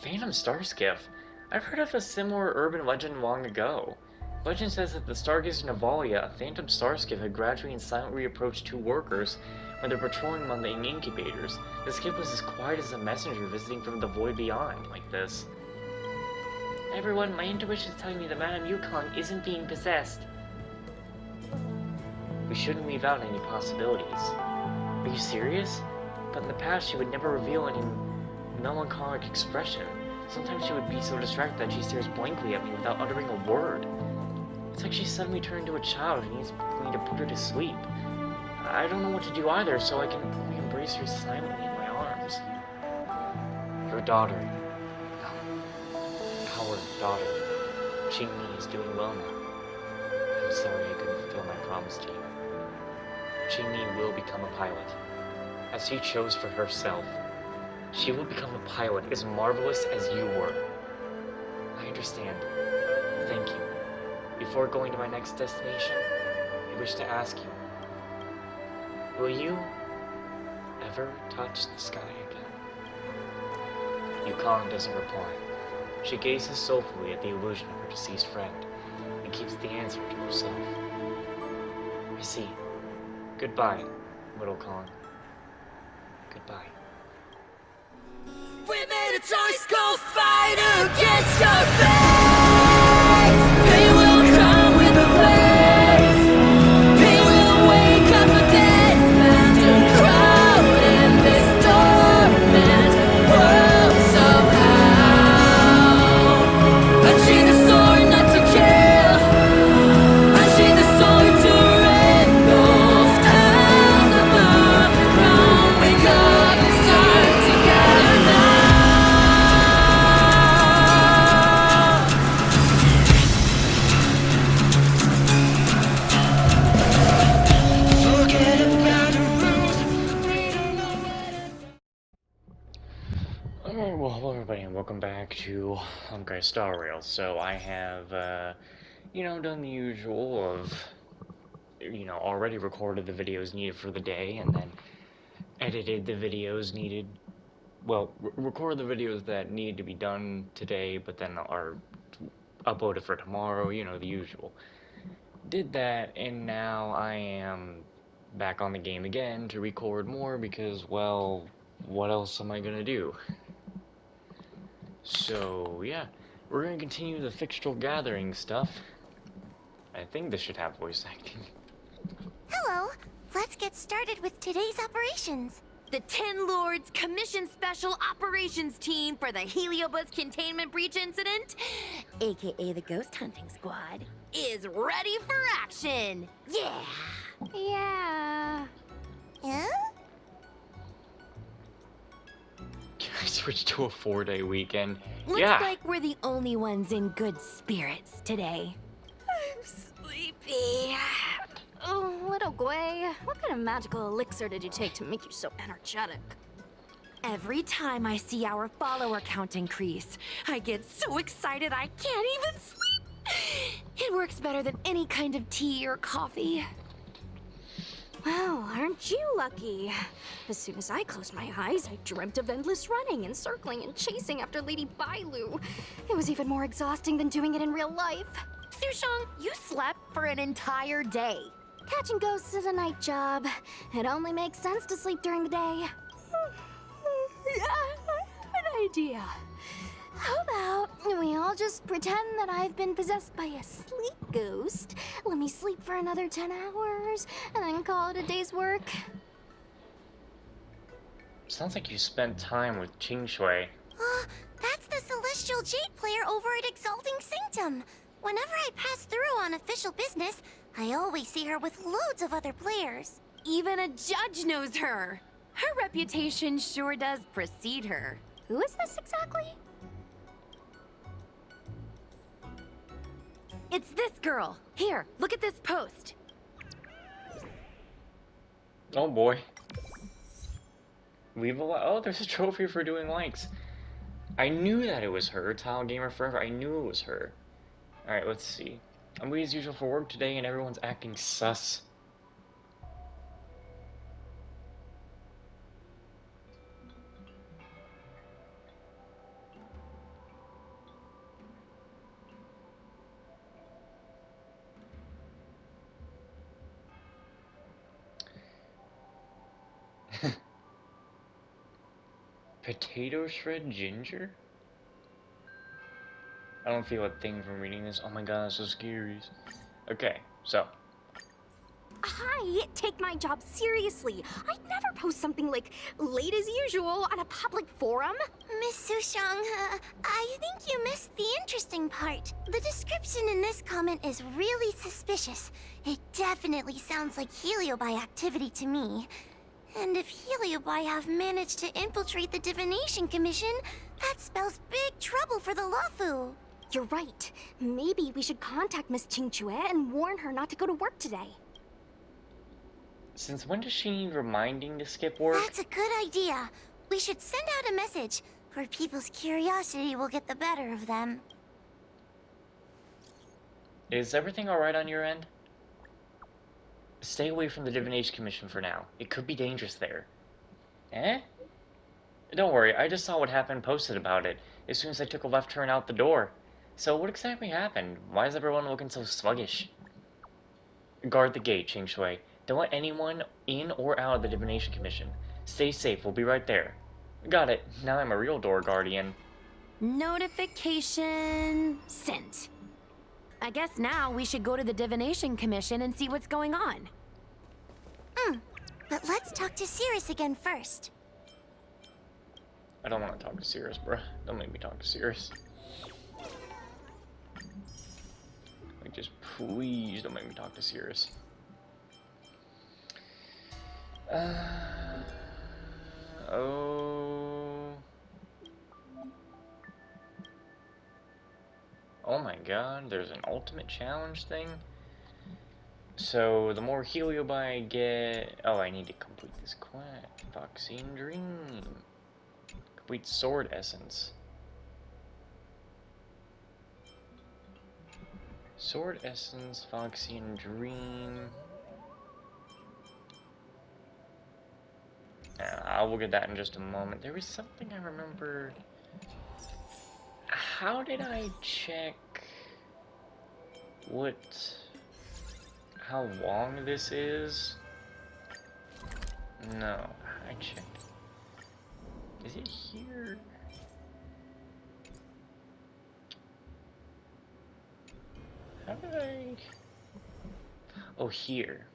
Phantom Star Skiff? I've heard of a similar urban legend long ago. Legend says that the stargazer Navalia, a phantom star skiff, had gradually and silently approached two workers when they were patrolling among the incubators. The skiff was as quiet as a messenger visiting from the void beyond, like this. Everyone, my intuition is telling me that Madame Yukon isn't being possessed. We shouldn't leave out any possibilities. Are you serious? But in the past, she would never reveal any melancholic expression. Sometimes she would be so distracted that she stares blankly at me without uttering a word. It's like she suddenly turned into a child and needs me to put her to sleep. I don't know what to do either, so I can only embrace her silently in my arms. Your daughter. Our daughter. Qingmi is doing well now. I'm sorry I couldn't fulfill my promise to you. Qingmi will become a pilot, as she chose for herself. She will become a pilot as marvelous as you were. I understand. Thank you. Before going to my next destination, I wish to ask you, will you ever touch the sky again? Yukon doesn't reply. She gazes soulfully at the illusion of her deceased friend and keeps the answer to herself. I see. Goodbye, little Kong. Goodbye. We made a choice, go fight against your fate. Pain will come with the blaze. Pain will wake up the dead man and crowd in this torment world somehow. Unchain the sword not to kill. Unchain the sword to rend those clouds above the ground. Wake up and start together now. Alright, well, hello everybody and welcome back to Honkai Star Rail. So I have, done the usual of, already recorded the videos needed for the day and then edited the videos needed, recorded the videos that needed to be done today but then are uploaded for tomorrow, the usual. Did that, and now I am back on the game again to record more because, well, what else am I gonna do? So, yeah, we're gonna continue the fictional gathering stuff. I think this should have voice acting. Hello! Let's get started with today's operations. The Ten Lords Commission Special Operations Team for the Heliobus Containment Breach Incident, aka the Ghost Hunting Squad, is ready for action! Yeah! Yeah. Yeah? Can I switch to a 4-day weekend? Looks Yeah! like we're the only ones in good spirits today. I'm sleepy. Oh, little Gwei, what kind of magical elixir did you take to make you so energetic? Every time I see our follower count increase, I get so excited I can't even sleep. It works better than any kind of tea or coffee. Well, aren't you lucky? As soon as I closed my eyes, I dreamt of endless running and circling and chasing after Lady Bailu. It was even more exhausting than doing it in real life. Sushong, you slept for an entire day. Catching ghosts is a night job. It only makes sense to sleep during the day. Yeah, I have an idea. How about we all just pretend that I've been possessed by a sleep ghost? Let me sleep for another 10 hours, and then call it a day's work. Sounds like you spent time with Qing Shui. That's the Celestial Jade player over at Exalting Sanctum. Whenever I pass through on official business, I always see her with loads of other players. Even a judge knows her. Her reputation sure does precede her. Who is this exactly? It's this girl. Here, look at this post. Oh boy. Oh, there's a trophy for doing likes. I knew that it was her. Tile Gamer Forever. I knew it was her. Alright, let's see. I'm late as usual for work today and everyone's acting sus. Potato shred ginger? I don't feel a thing from reading this. Oh my god, that's so scary. Okay, so. Hi, take my job seriously. I'd never post something like late as usual on a public forum. Miss Sushang, I think you missed the interesting part. The description in this comment is really suspicious. It definitely sounds like Heliobi activity to me. And if Heliobi have managed to infiltrate the Divination Commission, that spells big trouble for the Luofu. You're right. Maybe we should contact Miss Qingchue and warn her not to go to work today. Since when does she need reminding to skip work? That's a good idea. We should send out a message, or people's curiosity will get the better of them. Is everything alright on your end? Stay away from the Divination Commission for now. It could be dangerous there. Eh? Don't worry, I just saw what happened and posted about it as soon as I took a left turn out the door. So what exactly happened? Why is everyone looking so sluggish? Guard the gate, Qingshui. Don't let anyone in or out of the Divination Commission. Stay safe, we'll be right there. Got it. Now I'm a real door guardian. Notification sent. I guess now we should go to the Divination Commission and see what's going on. But let's talk to Cirrus again first. I don't want to talk to Cirrus, bruh. Don't make me talk to Cirrus. Like, just please don't make me talk to Cirrus. Oh my god, there's an ultimate challenge thing? So, the more Heliobi I get... Oh, I need to complete this quest. Vaccine Dream. Complete Sword Essence. Sword Essence, Vaccine Dream... I will get that in just a moment. There was something I remember... How did I check... how long this is? No, I checked. Is it here? How did I... Oh, here.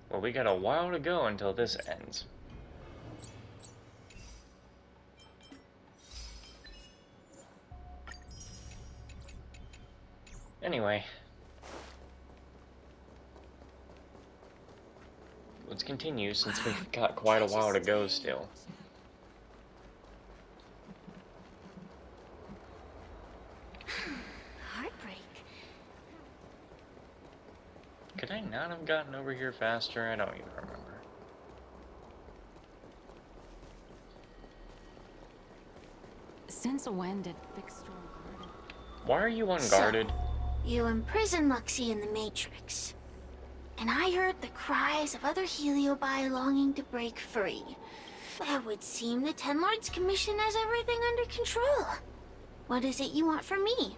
Well, we got a while to go until this ends. Anyway. Let's continue since we've got quite a while to go still. Heartbreak. Could I not have gotten over here faster? I don't even remember. Since when did Fixstrom Garden... Why are you unguarded? You imprisoned Luxie in the Matrix. And I heard the cries of other Heliobi longing to break free. It would seem the Ten Lords Commission has everything under control. What is it you want from me?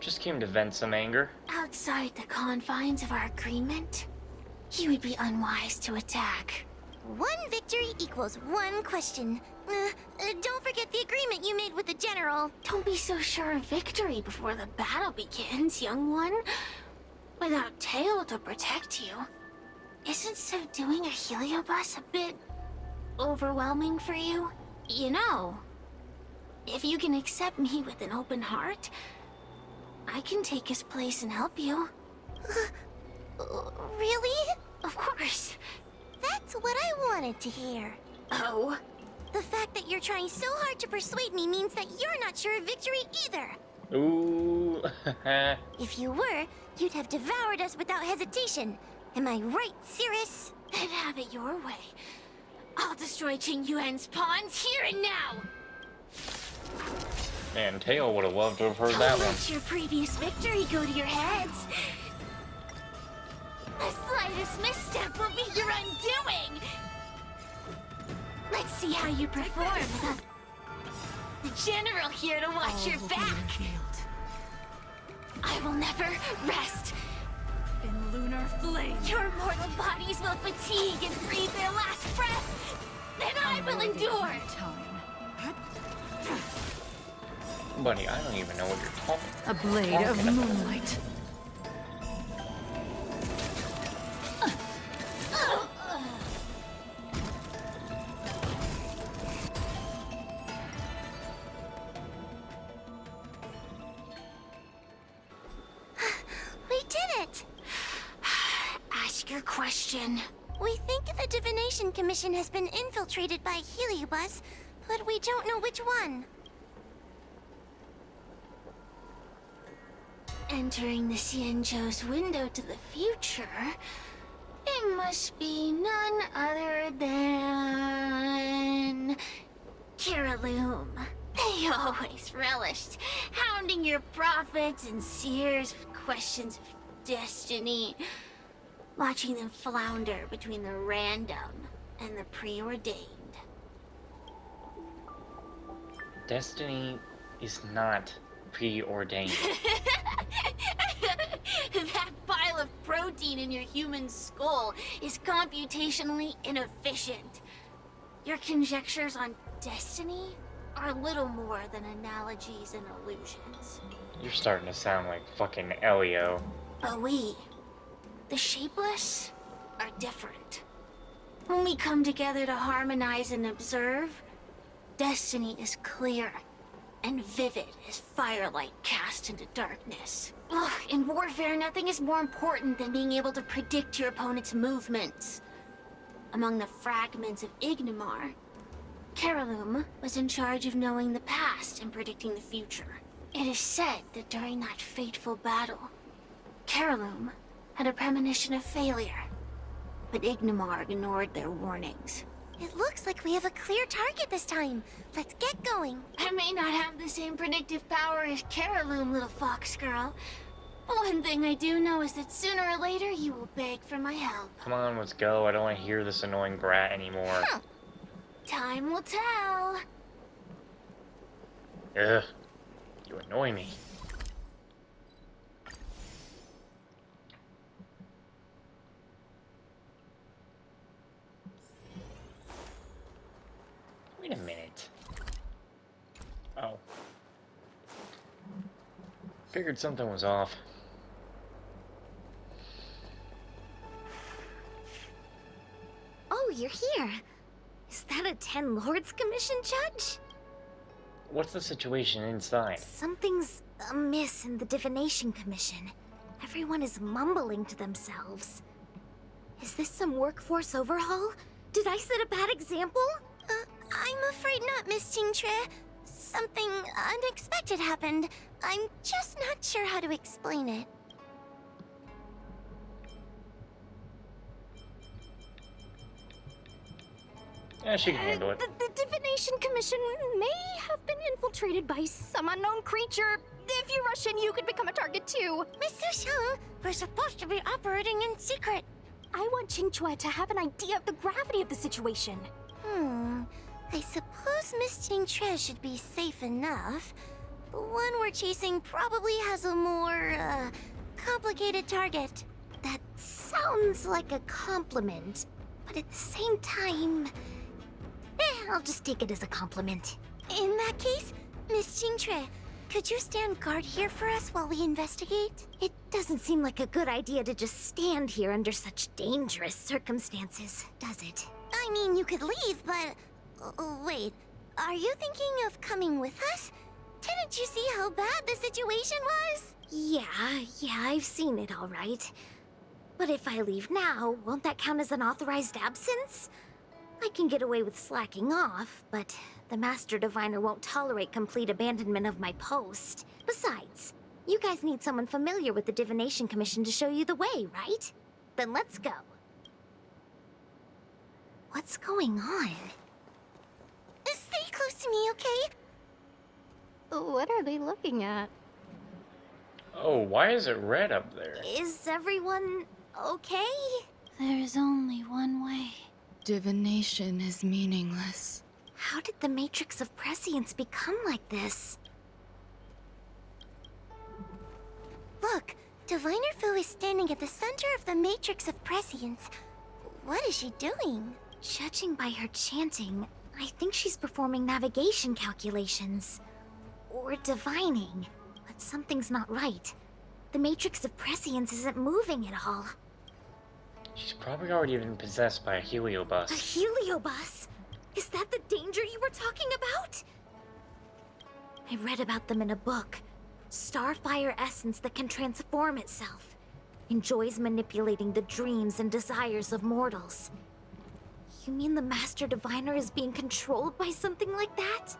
Just came to vent some anger. Outside the confines of our agreement, you would be unwise to attack. One victory equals one question. Don't forget the agreement you made with the General. Don't be so sure of victory before the battle begins, young one. Without Tail to protect you, isn't subduing a Heliobus a bit overwhelming for you? You know, if you can accept me with an open heart, I can take his place and help you. Really? Of course. That's what I wanted to hear. Oh? The fact that you're trying so hard to persuade me means that you're not sure of victory either. Ooh. If you were, you'd have devoured us without hesitation. Am I right, Cirrus? Then have it your way. I'll destroy Qing Yuan's pawns here and now! Man, Tail would have loved to have heard Don't that one. let your previous victory go to your heads. The slightest misstep will be your undoing! Let's see how you perform without the General here to watch your back. I will never rest. Been lunar flame. Your mortal bodies will fatigue and breathe their last breath. Then I will endure. Time. Buddy, I don't even know what you're talking A blade of about. moonlight. We did it! Ask your question. We think the Divination Commission has been infiltrated by Heliobus, but we don't know which one. Entering the Xianzhou's window to the future, it must be none other than... Kiraloom. They always relished hounding your prophets and seers with questions of destiny. Watching them flounder between the random and the preordained. Destiny is not preordained. That pile of protein in your human skull is computationally inefficient. Your conjectures on destiny are little more than analogies and illusions. You're starting to sound like fucking Elio. But we, the Shapeless, are different. When we come together to harmonize and observe, destiny is clear and vivid as firelight cast into darkness. Ugh, in warfare, nothing is more important than being able to predict your opponent's movements. Among the fragments of Ignimar, Kiraloom was in charge of knowing the past and predicting the future. It is said that during that fateful battle, Kiraloom had a premonition of failure, but Ignimar ignored their warnings. It looks like we have a clear target this time. Let's get going. I may not have the same predictive power as Kiraloom, little fox girl. But one thing I do know is that sooner or later you will beg for my help. Come on, let's go. I don't want to hear this annoying brat anymore. Time will tell. Ugh. You annoy me. Wait a minute. Oh. Figured something was off. Oh, you're here. Is that a Ten Lords Commission judge? What's the situation inside? Something's amiss in the Divination Commission. Everyone is mumbling to themselves. Is this some workforce overhaul? Did I set a bad example? I'm afraid not, Miss Jingtre. Something unexpected happened. I'm just not sure how to explain it. Yeah, she can handle it. The Divination Commission may have been infiltrated by some unknown creature. If you rush in, you could become a target too. Miss Susheng, we're supposed to be operating in secret. I want Qingque to have an idea of the gravity of the situation. I suppose Miss Jingtre should be safe enough. The one we're chasing probably has a more, complicated target. That sounds like a compliment, but at the same time... I'll just take it as a compliment. In that case, Miss Jingtre, could you stand guard here for us while we investigate? It doesn't seem like a good idea to just stand here under such dangerous circumstances, does it? I mean, you could leave, but... wait, are you thinking of coming with us? Didn't you see how bad the situation was? Yeah, I've seen it all right. But if I leave now, won't that count as an authorized absence? I can get away with slacking off, but the Master Diviner won't tolerate complete abandonment of my post. Besides, you guys need someone familiar with the Divination Commission to show you the way, right? Then let's go. What's going on? Stay close to me, okay? What are they looking at? Oh, why is it red up there? Is everyone okay? There's only one way. Divination is meaningless. How did the Matrix of Prescience become like this? Look, Diviner Fu is standing at the center of the Matrix of Prescience. What is she doing? Judging by her chanting, I think she's performing navigation calculations. Or divining. But something's not right. The Matrix of Prescience isn't moving at all. She's probably already been possessed by a A heliobus. heliobus? Is that the danger you were talking about? I read about them in a book. Starfire essence that can transform itself. Enjoys manipulating the dreams and desires of mortals. You mean the Master Diviner is being controlled by something like that?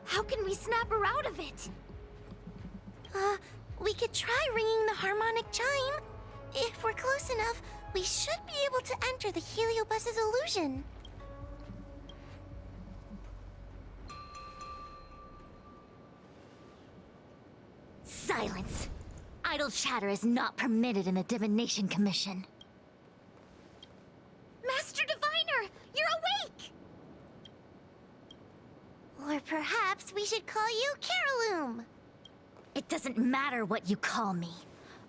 How can we snap her out of it? We could try ringing the harmonic chime. If we're close enough, we should be able to enter the heliobus's illusion. Silence! Idle chatter is not permitted in the Divination Commission. Master Diviner, you're awake! Or perhaps we should call you Caroloom. It doesn't matter what you call me.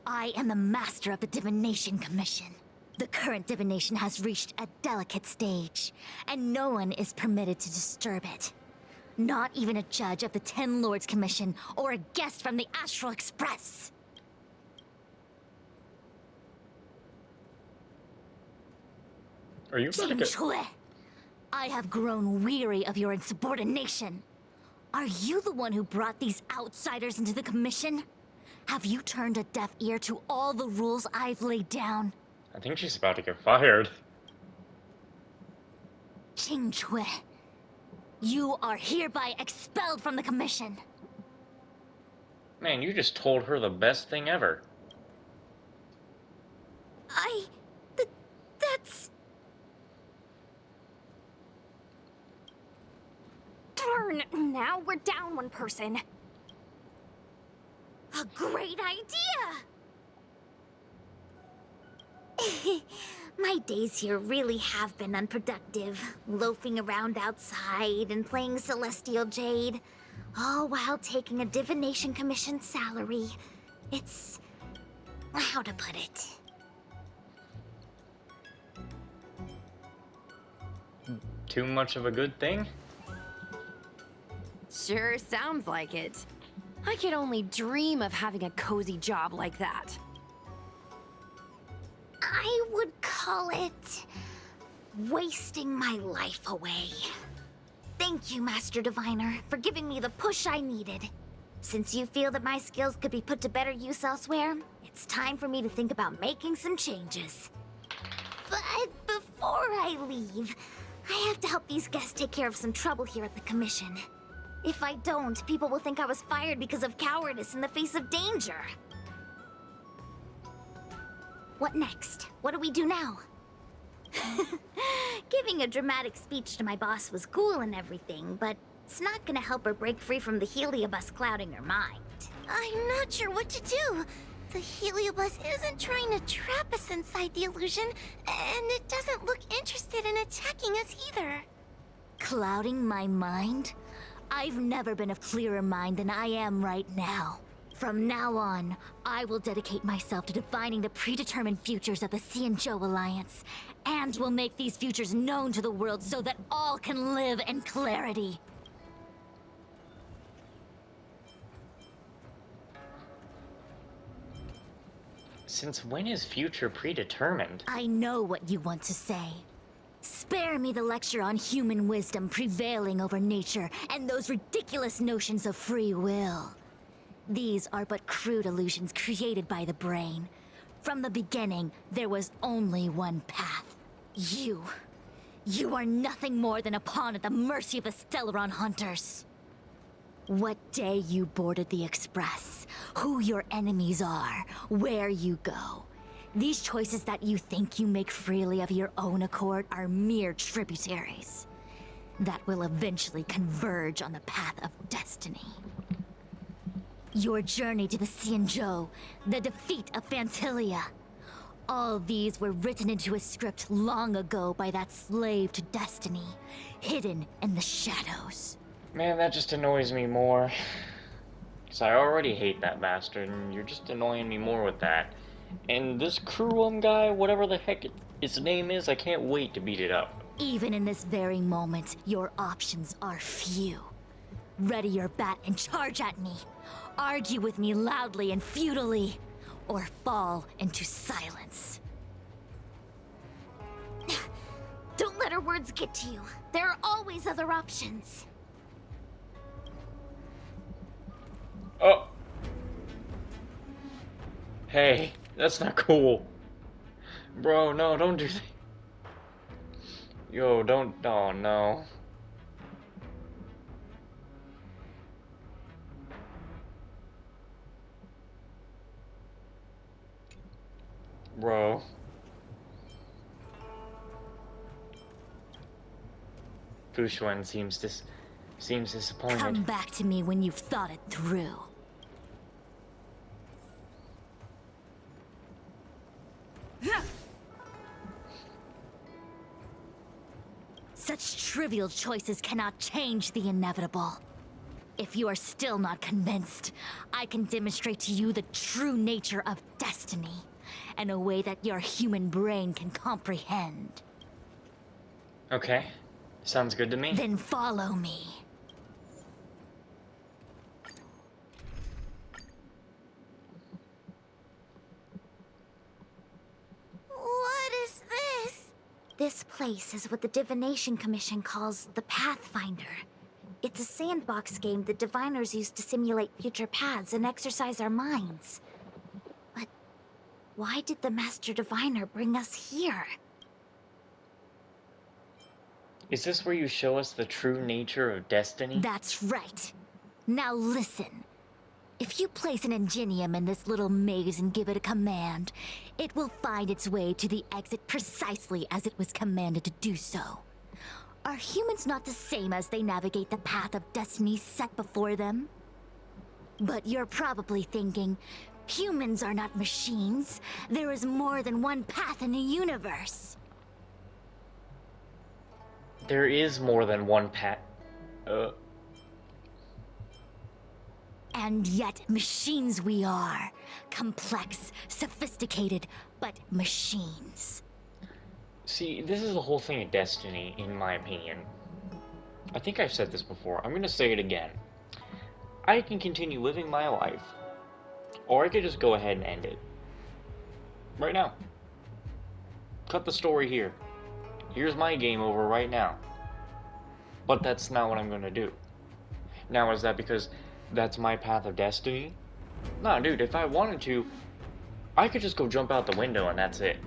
I am the master of the Divination Commission. The current divination has reached a delicate stage, and no one is permitted to disturb it. Not even a judge of the Ten Lords Commission or a guest from the Astral Express. Are you about to get... Chue, I have grown weary of your insubordination. Are you the one who brought these outsiders into the commission? Have you turned a deaf ear to all the rules I've laid down? I think she's about to get fired. Chue, you are hereby expelled from the commission. Man, you just told her the best thing ever. That's... Darn, now we're down one person. A great idea! My days here really have been unproductive, loafing around outside and playing Celestial Jade, all while taking a Divination Commission salary. It's... how to put it? Too much of a good thing? Sure sounds like it. I could only dream of having a cozy job like that. I would call it... wasting my life away. Thank you, Master Diviner, for giving me the push I needed. Since you feel that my skills could be put to better use elsewhere, it's time for me to think about making some changes. But before I leave, I have to help these guests take care of some trouble here at the Commission. If I don't, people will think I was fired because of cowardice in the face of danger. What next? What do we do now? Giving a dramatic speech to my boss was cool and everything, but it's not gonna help her break free from the heliobus clouding her mind. I'm not sure what to do. The heliobus isn't trying to trap us inside the illusion, and it doesn't look interested in attacking us either. Clouding my mind? I've never been of clearer mind than I am right now. From now on, I will dedicate myself to defining the predetermined futures of the Xianzhou Alliance, and will make these futures known to the world so that all can live in clarity. Since when is future predetermined? I know what you want to say. Spare me the lecture on human wisdom prevailing over nature and those ridiculous notions of free will. These are but crude illusions created by the brain. From the beginning, there was only one path. You. You are nothing more than a pawn at the mercy of the Stellaron hunters. What day you boarded the Express, who your enemies are, where you go. These choices that you think you make freely of your own accord are mere tributaries that will eventually converge on the path of destiny. Your journey to the Xianzhou, the defeat of Phantilia. All these were written into a script long ago by that slave to destiny, hidden in the shadows. Man, that just annoys me more. Because I already hate that bastard, and you're just annoying me more with that. And this crew guy, whatever the heck its name is, I can't wait to beat it up. Even in this very moment, your options are few. Ready your bat and charge at me. Argue with me loudly and futilely, or fall into silence. Don't let her words get to you. There are always other options. Oh! Hey, that's not cool. Bro, no, don't do that. Yo, don't. Oh, no. Bro. Fushuen seems disappointed. Come back to me when you've thought it through. Such trivial choices cannot change the inevitable. If you are still not convinced, I can demonstrate to you the true nature of destiny, in a way that your human brain can comprehend. Okay, sounds good to me. Then follow me. What is this? This place is what the Divination Commission calls the Pathfinder. It's a sandbox game that diviners use to simulate future paths and exercise our minds. But why did the Master Diviner bring us here? Is this where you show us the true nature of destiny? That's right. Now listen. If you place an ingenium in this little maze and give it a command, it will find its way to the exit precisely as it was commanded to do so. Are humans not the same as they navigate the path of destiny set before them? But you're probably thinking, humans are not machines. There is more than one path in the universe. There is more than one And yet machines we are. Complex, sophisticated, but machines. See, this is the whole thing of destiny, in my opinion. I think I've said this before. I'm gonna say it again. I can continue living my life, or I could just go ahead and end it. Right now. Cut the story here. Here's my game over right now. But that's not what I'm gonna do. Now, is that because that's my path of destiny? Nah, dude, if I wanted to, I could just go jump out the window and that's it.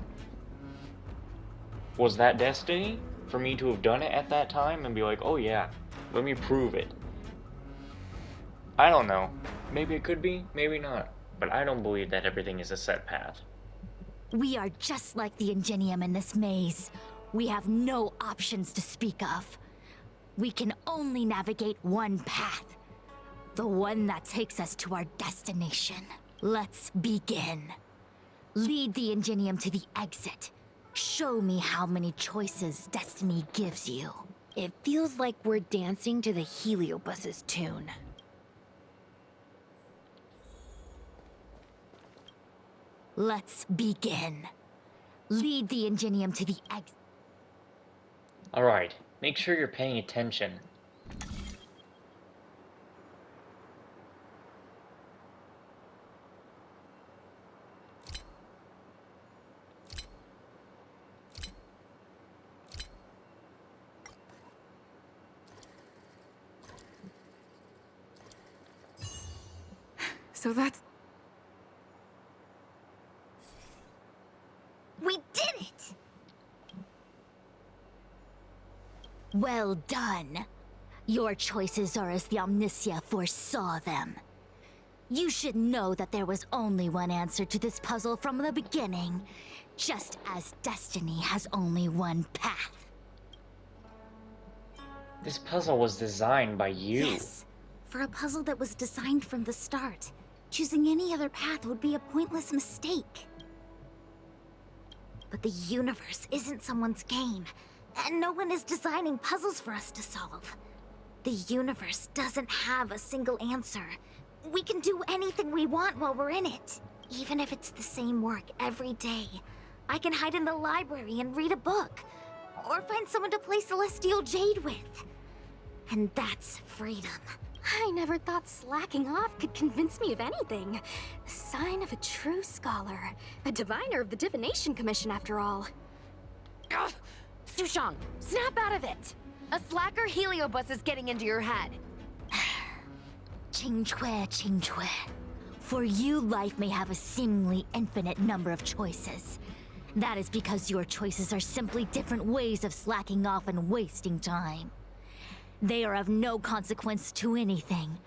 Was that destiny? For me to have done it at that time and be like, oh yeah, let me prove it. I don't know. Maybe it could be, maybe not. But I don't believe that everything is a set path. We are just like the Ingenium in this maze. We have no options to speak of. We can only navigate one path. The one that takes us to our destination. Let's begin. Lead the Ingenium to the exit. Show me how many choices destiny gives you. It feels like we're dancing to the Heliobus's tune. Let's begin. Lead the Ingenium to the exit. Alright, make sure you're paying attention. So that's... We did it! Well done. Your choices are as the Omnicia foresaw them. You should know that there was only one answer to this puzzle from the beginning, just as destiny has only one path. This puzzle was designed by you. Yes, for a puzzle that was designed from the start. Choosing any other path would be a pointless mistake. But the universe isn't someone's game, and no one is designing puzzles for us to solve. The universe doesn't have a single answer. We can do anything we want while we're in it. Even if it's the same work every day. I can hide in the library and read a book. Or find someone to play Celestial Jade with. And that's freedom. I never thought slacking off could convince me of anything. A sign of a true scholar. A diviner of the Divination Commission, after all. Ugh! Sushang, snap out of it! A slacker heliobus is getting into your head. Qingque. For you, life may have a seemingly infinite number of choices. That is because your choices are simply different ways of slacking off and wasting time. They are of no consequence to anything.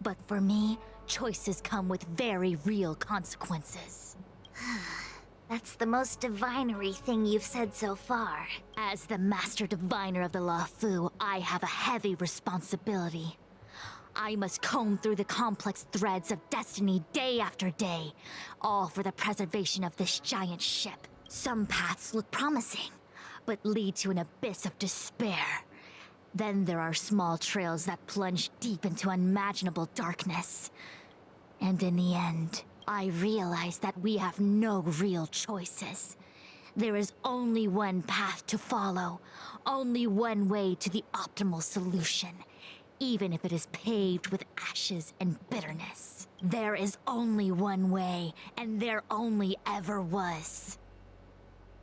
But for me, choices come with very real consequences. That's the most divinery thing you've said so far. As the Master Diviner of the Luofu, I have a heavy responsibility. I must comb through the complex threads of destiny day after day, all for the preservation of this giant ship. Some paths look promising, but lead to an abyss of despair. Then there are small trails that plunge deep into unimaginable darkness. And in the end, I realize that we have no real choices. There is only one path to follow, only one way to the optimal solution, even if it is paved with ashes and bitterness. There is only one way, and there only ever was.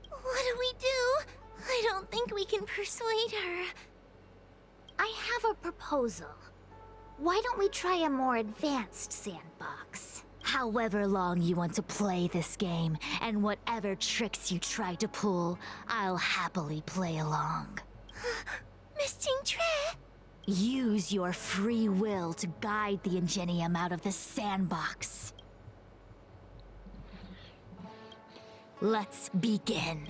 What do we do? I don't think we can persuade her. I have a proposal. Why don't we try a more advanced sandbox? However long you want to play this game, and whatever tricks you try to pull, I'll happily play along. Miss Qingque? Use your free will to guide the Ingenium out of the sandbox. Let's begin.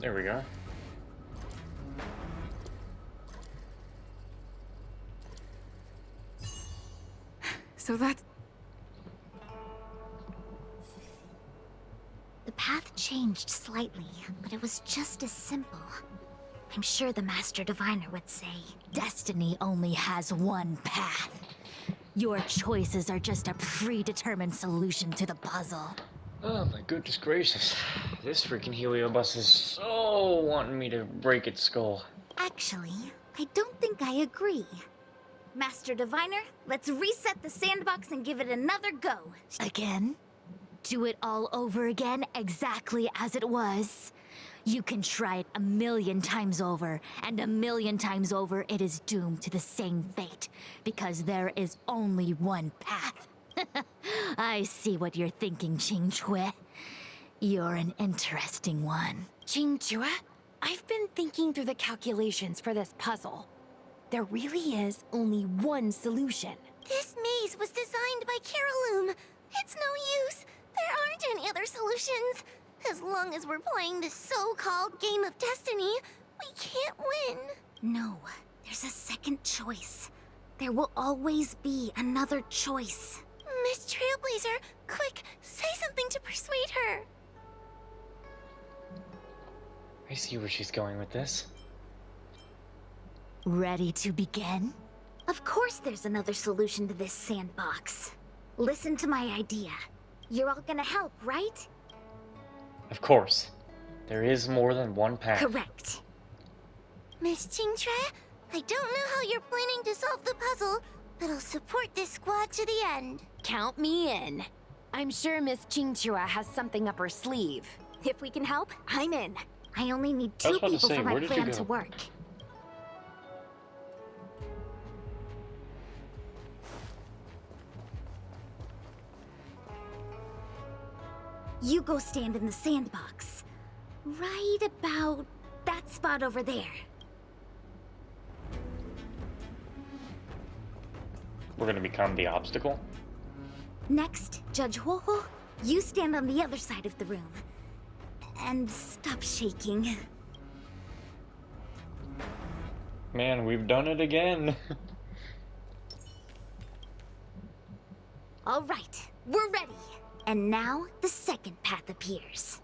There we go. So that's... The path changed slightly, but it was just as simple. I'm sure the Master Diviner would say. Destiny only has one path. Your choices are just a predetermined solution to the puzzle. Oh my goodness gracious. This freaking heliobus is so wanting me to break its skull. Actually, I don't think I agree. Master Diviner, let's reset the sandbox and give it another go. Again? Do it all over again, exactly as it was? You can try it 1,000,000 times over, and 1,000,000 times over it is doomed to the same fate, because there is only one path. I see what you're thinking, Qingque. You're an interesting one. Qingque, I've been thinking through the calculations for this puzzle. There really is only one solution. This maze was designed by Caroloom. It's no use. There aren't any other solutions. As long as we're playing this so-called game of destiny, we can't win. No, there's a second choice. There will always be another choice. Miss Trailblazer, quick, say something to persuade her. I see where she's going with this. Ready to begin? Of course there's another solution to this sandbox. Listen to my idea. You're all gonna help, right? Of course. There is more than one path. Correct. Miss Qingque, I don't know how you're planning to solve the puzzle, but I'll support this squad to the end. Count me in. I'm sure Miss Qingque has something up her sleeve. If we can help, I'm in. I only need I was 2 about to people say, for my where did you plan go? to work. You go stand in the sandbox. right about that spot over there. We're gonna become the obstacle? Next, Judge Woho, you stand on the other side of the room. And stop shaking. Man, we've done it again. All right, we're ready. And now the second path appears.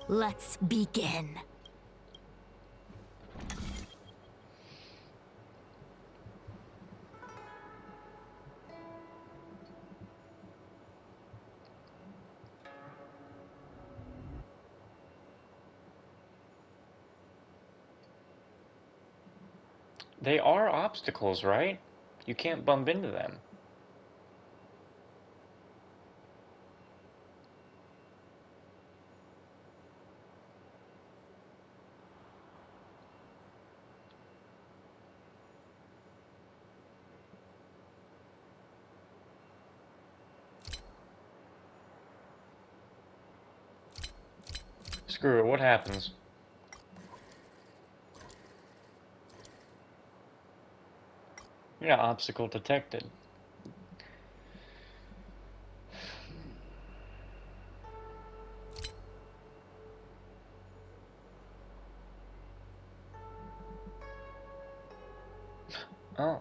Let's begin. They are obstacles, right? You can't bump into them. Screw it, what happens? Yeah, obstacle detected. Oh.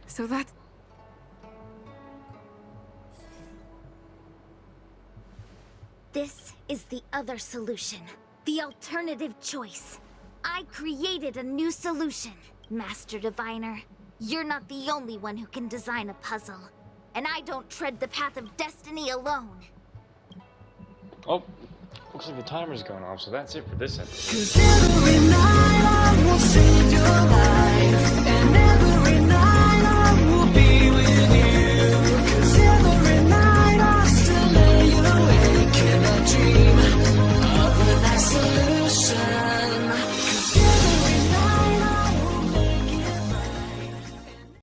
So that's... This is the other solution. The alternative choice. I created a new solution. Master Diviner, you're not the only one who can design a puzzle. And I don't tread the path of destiny alone. Oh, looks like the timer's going off, so that's it for this episode. 'Cause every night I will save your life, and every